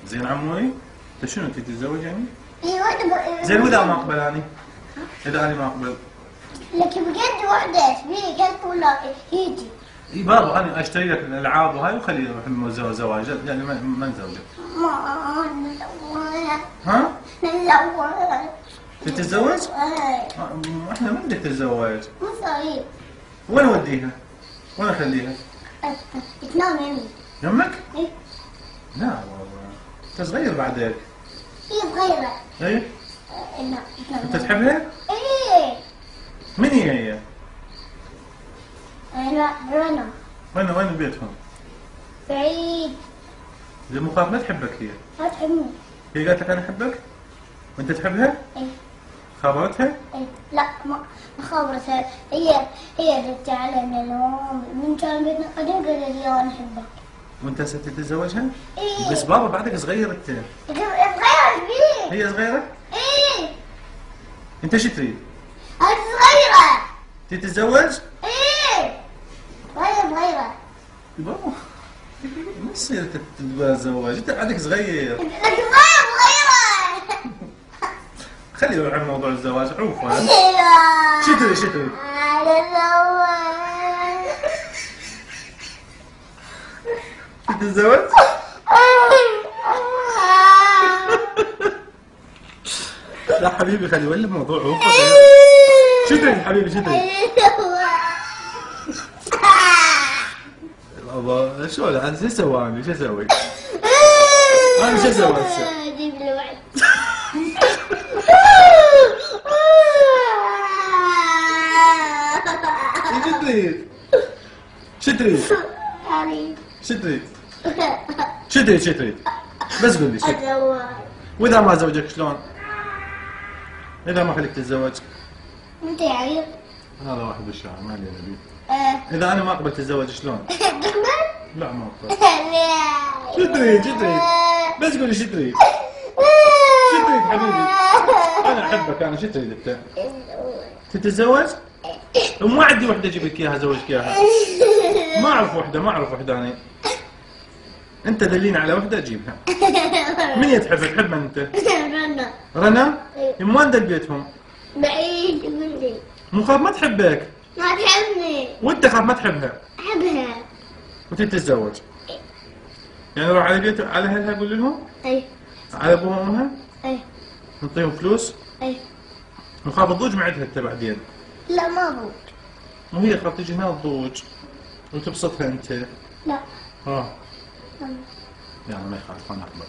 زين عموي انت شنو تتزوج يعني؟ ايوه زين واذا ما اقبل اني؟ اذا انا ما اقبل؟ لك بجد وحده ايش قال كله يجي. اي بابا انا اشتري لك الالعاب وهاي وخليه يروح زواج يعني ما نزوجك. ما نزوج. ها؟ نزوج. تتزوج؟ احنا ما بدك تتزوج. مصاريف. وين اوديها؟ وين اخليها؟ تنام يمي. يمك؟ ايه. لا والله انت صغير بعدك. هي صغيرة. ايه؟ لا انت تحبها؟ ايه. من هي؟ لا رنا. وين بيتهم؟ بعيد. اذا مخاف ما تحبك هي. ما تحبني. هي قالت لك انا احبك؟ وانت تحبها؟ ايه. خابرتها؟ ايه. لا ما خبرتها. هي اللي علينا اليوم من كان بيتنا قديم قالت لي انا احبك. وانت ستتزوجها؟ ايه. بس بابا بعدك صغير انت. صغيرة كبير. هي صغيرة؟ ايه. انت شو تريد؟ أنا صغيرة. تتزوج؟ ايه. صغيرة. بابا ما يصير تتزوج انت بعدك صغير. لكن صغيرة. خلي يروح على موضوع الزواج عوف هذا. ايوه. شو تريد؟ تتزوج؟ لا حبيبي خلي يولي الموضوع عوف. شو تريد حبيبي شو تريد؟ بابا شو انا شو اسوي شو اسوي؟ انا شو اسوي هسه؟ جيب لي واحد. شو تريد؟ شو تريد؟ حبيبي. شو تريد؟ شو تريد شو تريد؟ بس قول لي شو؟ اتزوج. واذا ما زوجك شلون؟ اذا ما خليك تتزوج؟ انت يا عيب. هذا واحد بالشارع ما علينا بيه. اه. اذا انا ما قبلت تتزوج شلون؟ لا ما اقبل. لا. شو تريد شو تريد؟ بس قول لي شو تريد؟ شو تريد حبيبي؟ انا احبك انا شو تريد انت؟ تتزوج؟ وما عندي وحده اجيب لك اياها ازوجك اياها. ما اعرف وحده انا. انت دليني على وحده اجيبها. من هي تحبك؟ تحب من انت؟ رنا. رنا؟ من وين دل بيتهم؟ بعيد مني. مو خاف ما تحبك. ما تحبني. وانت خاف ما تحبها احبها. وتتزوج. يعني روح على بيت على اهلها قول لهم؟ اي. على ابوها وامها؟ اي. نعطيهم فلوس؟ اي. وخاف تضوج مع عندها انت بعدين. لا ما ابوك. وهي خاف تجي هنا تضوج وتبسطها انت. لا. ها. يعني ما يخالف انا اقبل.